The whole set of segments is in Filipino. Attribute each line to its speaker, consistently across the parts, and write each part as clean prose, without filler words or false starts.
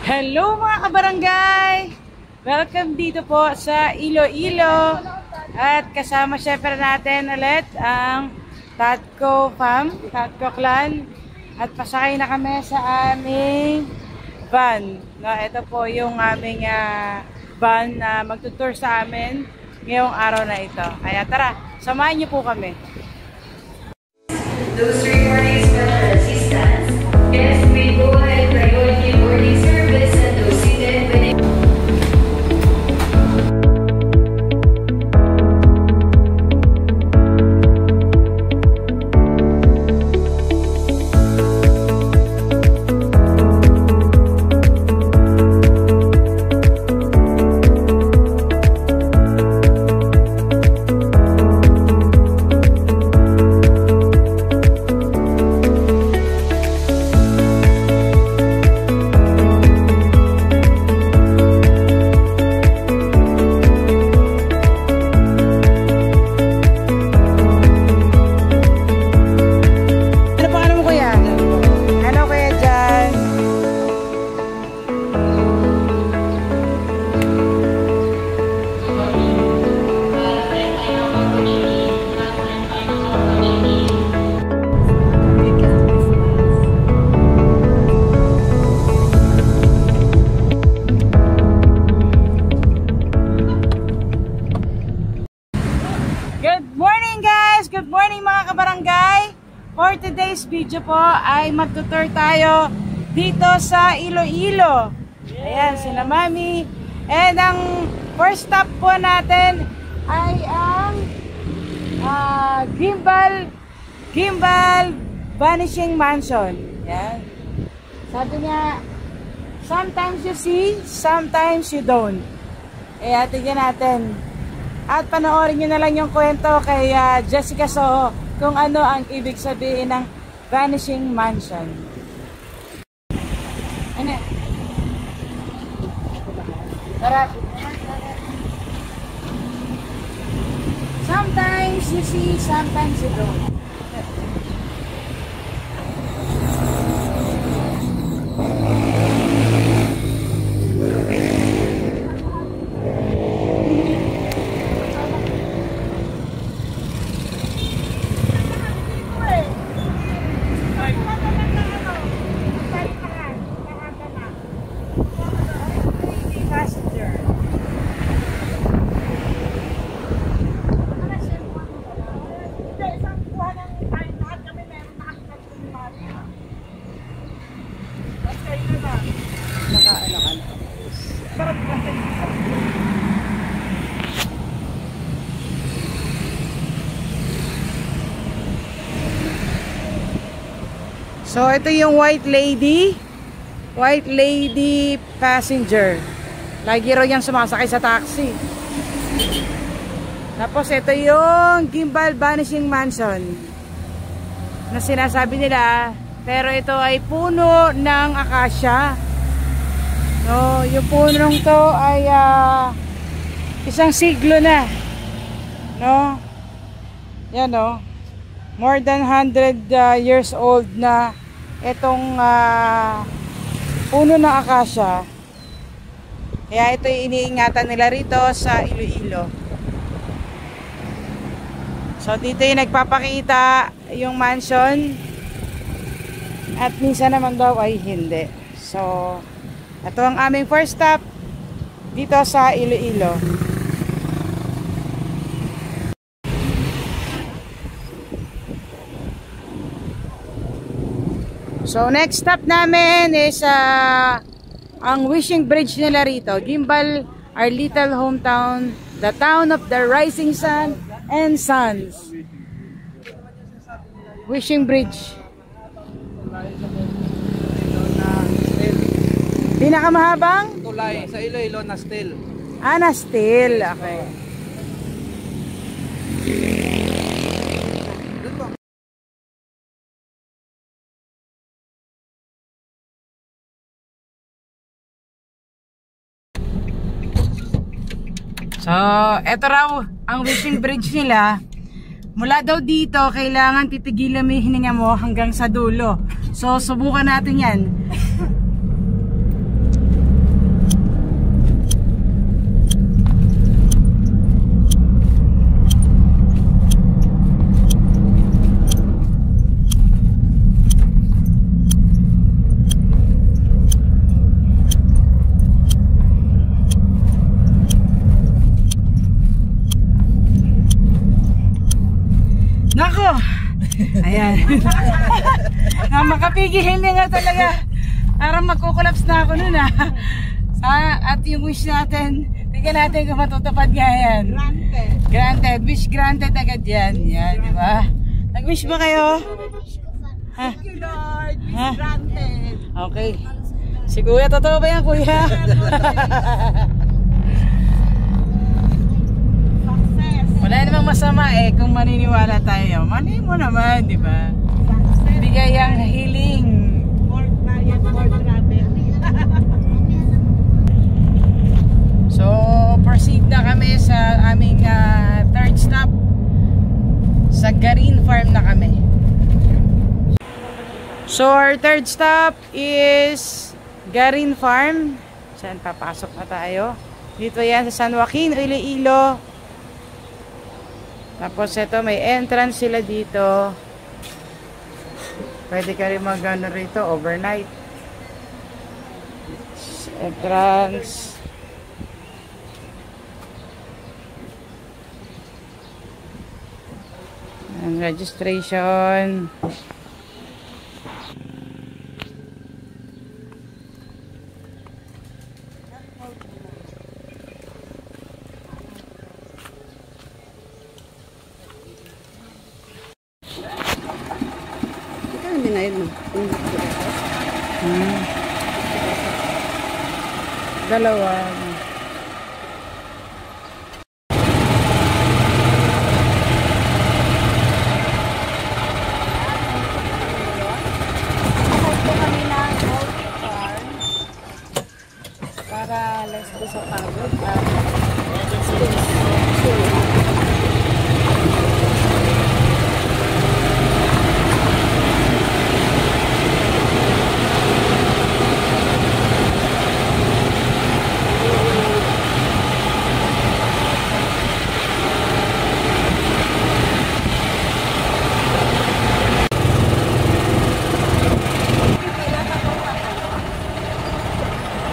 Speaker 1: Hello mga kabarangay! Welcome dito po sa Iloilo. At kasama syempre natin ulit ang Tatko Fam, Tatko Clan. At pasakay na kami sa aming van. No, ito po yung aming van na magtutour sa amin ngayong araw na ito. Kaya tara, samahan niyo po kami.
Speaker 2: Those recordings for the assistance. Yes, we go ahead priority boarding service and those seated within.
Speaker 1: Good morning mga kabarangay! For today's video po ay magtutour tayo dito sa Iloilo. Ayan, sila Mami. And ang first stop po natin ay ang Gimbal Vanishing Mansion. Ayan. Sabi niya, sometimes you see, sometimes you don't. Kaya tignan natin. At panoorin nyo na lang yung kwento kay Jessica Soho kung ano ang ibig sabihin ng Vanishing Mansion. Ano? Tara. Sometimes you see, sometimes you don't. So ito yung White Lady passenger. Lagi raw yan sumasakay sa taxi. Tapos ito yung Gimbal Vanishing Mansion na sinasabi nila, pero ito ay puno ng akasya. So yung punong to ay isang siglo na, no? Yan, no? More than 100 years old na itong puno ng akasya. Kaya ito yung iniingatan nila rito sa Iloilo. So dito yung nagpapakita yung mansion, at minsan naman daw ay hindi. So ito ang aming first stop dito sa Iloilo. So next stop namin is ang wishing bridge nila rito. Gimbal, our little hometown, the town of the rising sun and suns. Wishing bridge. Pinakamahabang?
Speaker 3: Tulay sa Iloilo na still.
Speaker 1: Na still. Okay. So, eto raw ang wishing bridge nila. Mula daw dito, kailangan titigilan mo yung hininga mo hanggang sa dulo. So, subukan natin yan. Ayan. Makapigil na nga talaga. Parang magkukulaps na ako nun at yung wish natin, tingnan natin kung matutupad nga yan. Granted. Granted. Wish granted agad yan. Yan, di ba? Nag-wish ba kayo?
Speaker 4: Thank you, Lord. Wish granted.
Speaker 1: Okay. Si Kuya, totoo ba yan, Kuya? Wala namang masama kung maniniwala tayo. Mani mo naman, di ba? Bigay ang healing.
Speaker 4: More client, more travel.
Speaker 1: So, proceed na kami sa aming third stop. Sa Garin Farm na kami. So, our third stop is Garin Farm. Saan papasok na tayo? Dito yan sa San Joaquin, Iloilo. Tapos ito, may entrance sila dito. Pwede ka rin mag-ano rito, overnight. Entrance. And registration. Dalawa. Para less po sa pagod.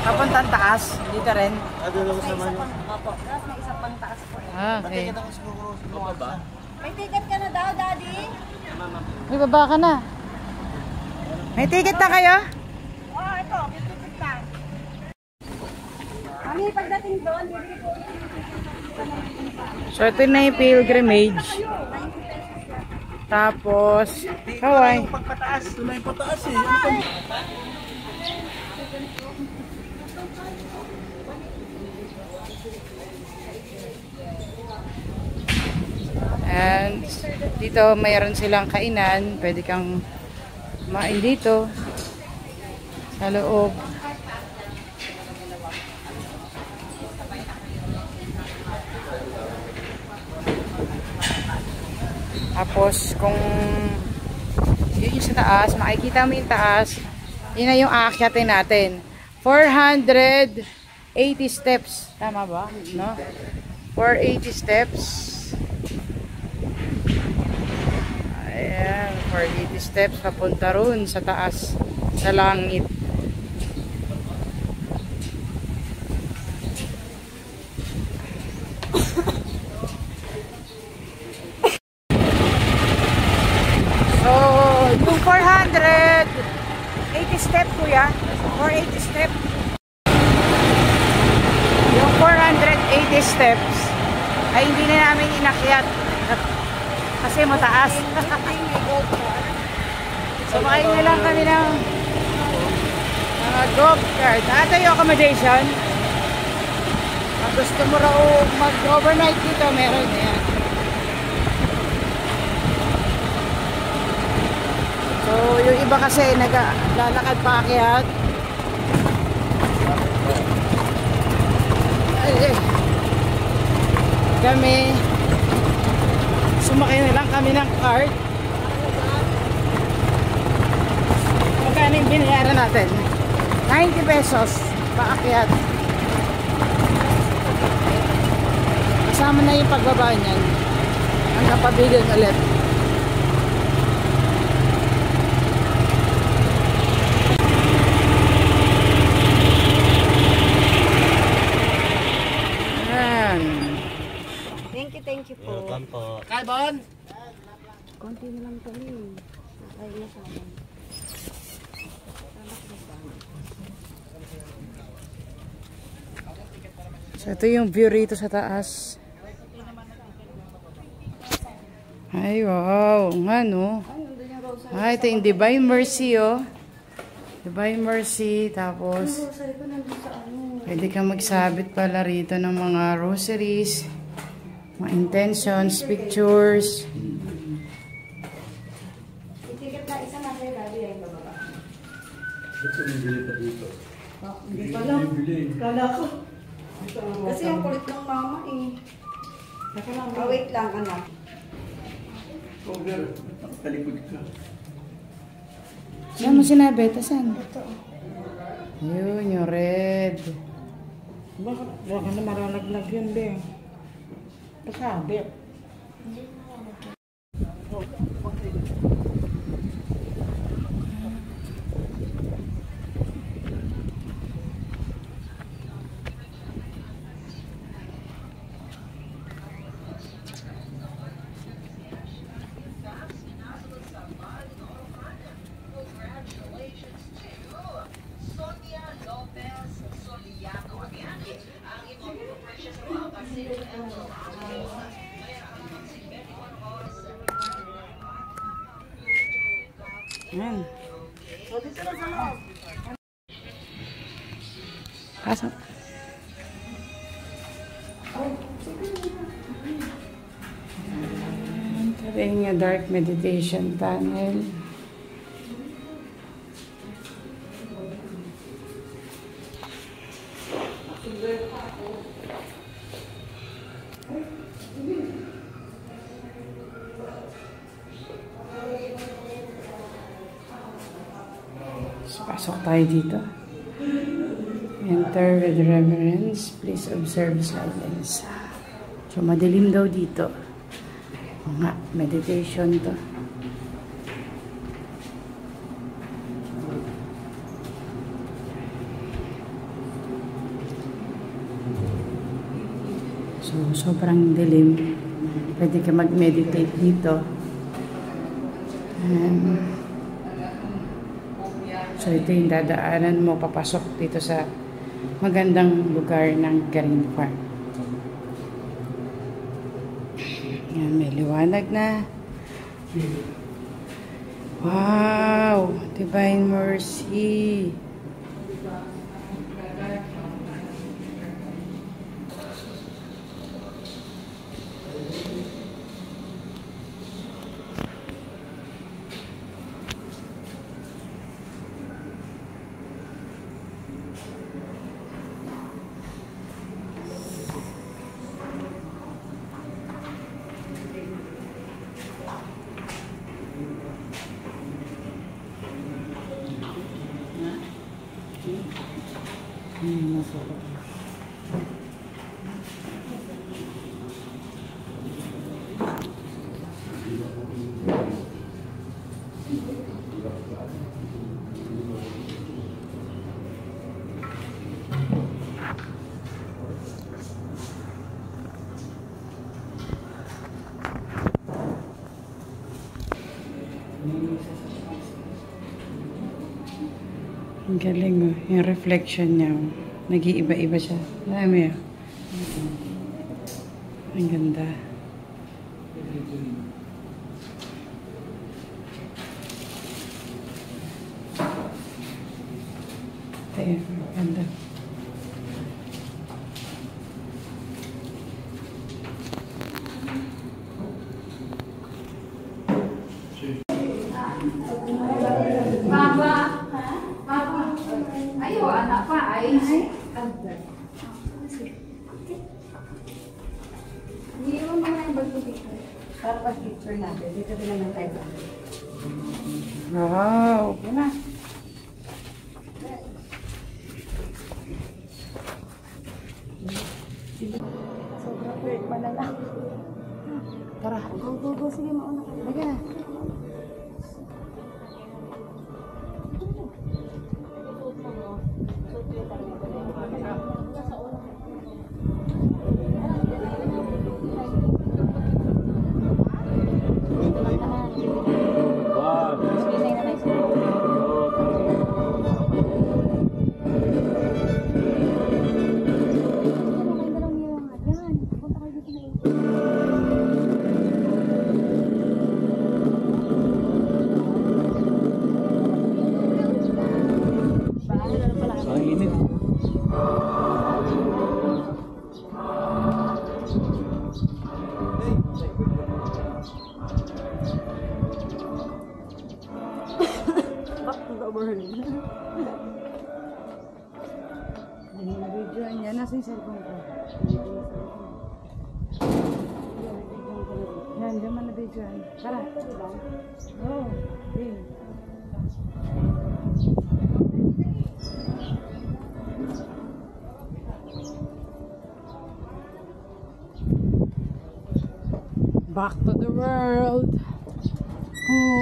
Speaker 1: Papuntang taas, dito rin.
Speaker 4: Doon sa manyo. Opo, may isa pang taas po.
Speaker 1: Okay.
Speaker 4: May ticket ka na daw, Daddy?
Speaker 1: May baba ka na. May ticket na kayo?
Speaker 4: Oo, ito. May ticket lang. Mami, pagdating doon, bibili ko.
Speaker 1: So, ito na yung pilgrimage. Tapos, kaway.
Speaker 3: Pagpataas, ito na yung pataas
Speaker 1: And dito mayroon silang kainan, pwede kang kumain dito sa loob. Tapos kung yun yung sa taas, makikita mo yung taas, yun na yung aakyatin natin. 480 steps, tama ba? No? 480 steps. Ayan, 480 steps papunta ron sa taas, sa langit. So, yung 480 step, kuya, 480 step. Yung 480 steps ay hindi na namin inakyat kasi mataas. Sumakay na lang kami ng mga golf cart. Ito yung accommodation. Pag gusto mo raw mag-overnight dito, meron yan. So, yung iba kasi naglalakad pa akyat. Kami sumakay na lang kami ng cart. Magkano yung binayaran natin? 90 pesos paakyat. Kasama na yung pagbaba niyan. Ang kapabigan ulit.
Speaker 4: Thank you po.
Speaker 3: Kalbon!
Speaker 4: Konti na lang kami. Ay, nasama.
Speaker 1: So, ito yung view rito sa taas. Ay, wow. Nga, no? Ah, ito yung Divine Mercy, oh. Divine Mercy. Tapos, pwede kang magsabit pala rito ng mga rosaries, mga intentions, pictures.
Speaker 4: Itikat na isa na sa'yo, Daddy, ay bababa.
Speaker 5: Ba't siya nabili pa dito?
Speaker 4: Hindi pa lang. Kala ko. Kasi ang kulit ng mama eh. Wait lang, anak.
Speaker 5: Oh, girl. Nakalikod ka.
Speaker 1: Saan mo sinabi? Tasan? Yun, yung red.
Speaker 4: Baka na maralaglag yun, be. Pasabit.
Speaker 1: Ayan. Pasok. Ito rin yung dark meditation panel. So, pasok tayo dito. Enter with reverence. Please observe silence. So, madilim daw dito. O nga, meditation to. So, sobrang dilim. Pwede ka mag-meditate dito. So, ito yung dadaanan mo papasok dito sa magandang lugar ng Green Park. Yan, may liwanag na. Wow! Divine Mercy! Ang galing, oh. Yung reflection niya, oh. Nag-iiba-iba siya. Alam mo yun? Ang ganda. Ayan, ang ganda.
Speaker 4: Ayo, anak pa, ay. Iiwan mo na yung pag-picture. Para pag-picture natin. Dito din naman tayo.
Speaker 1: Wow!
Speaker 4: Yan na. Sobrang quick, malala.
Speaker 1: Tara.
Speaker 4: Go. Sige, mauna ka.
Speaker 1: Baga. Yan, nasa yung cellphone ko. Yan, diyan man na video. Tara. Oo. Okay. Back to the world. Oh.